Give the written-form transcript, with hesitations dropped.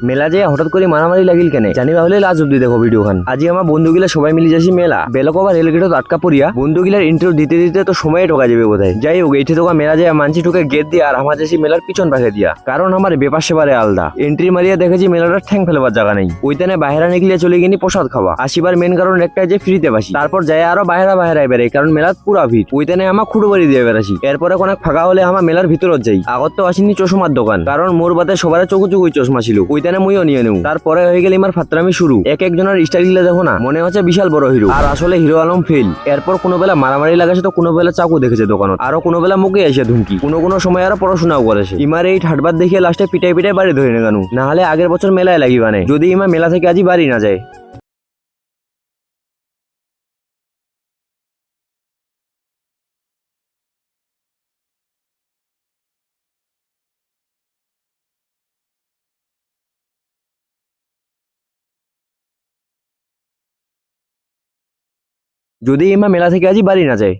মেলা যে হঠাৎ করে মারামারি লাগিল কেন জানি ভাবলে লাজ অব্দি দেখো ভিডিও খান। আজি আমার বন্ধুগুলা সবাই মিলে যাচ্ছি মেলা বেলক আবার রেলগেটত আটকা পড়িয়া বন্ধুগুলার ইন্টারভিউ দিতে দিতে তো সময় ঢোকা যাবে বোধহয়। যাই হোক এইঠে তোকা মেলা যায় মানছি ঢুকে গেট দিয়ে আর আমার যাচ্ছি মেলার পিছন পাখে দিয়া, কারণ আমার বেপার সেবারে আলাদা এন্ট্রি মারিয়া দেখেছি মেলাটার ঠ্যাং ফেলবার জায়গা নেই। ওইখানে বাইরে নিকলিয়ে চলে গিয়ে প্রসাদ খাওয়া আসিবার মেন কারণ একটাই যে ফ্রিতে বাসি, তারপর যায় আরো বাইরে বেড়ে কারণ মেলার পুরা ভিড়। ওইখানে আমার খুঁড়ো বাড়ি দিয়ে বেড়াছি। এরপরে অনেক ফাঁকা হলে আমার মেলার ভিতরত যাই। আগত তো আসিনি চশমার দোকান, কারণ মোর বাদে সবার চোখু চোখুই চশমা ছিল। ওইখানে মুইও নিয়ে নেব। তারপরে হয়ে গেলে আমার ফাত্রামি শুরু। একজনের স্টাইল গুলো দেখো না, মনে হচ্ছে বিশাল বড় হিরো, আর আসলে হিরো আলম ফেল। এরপর কোনো বেলা মারামারি লাগাছে তো কোনো বেলা চাকু দেখেছে দোকানত, আরো কোনো বেলা মুখে এসে ধুমকি, কোনো সময় আরো পড়াশোনাও করেছে। ইমার এই ঠাটবার দেখিয়ে লাস্টে পিটাই বাড়ি ধরে না গানু, না হলে আগের বছর মেলায় লাগিবানে যদি ইমা মেলা থেকে আজি বাড়ি না যায়। যদি ইমা মেলা থেকে আজি বাড়ি না যায়।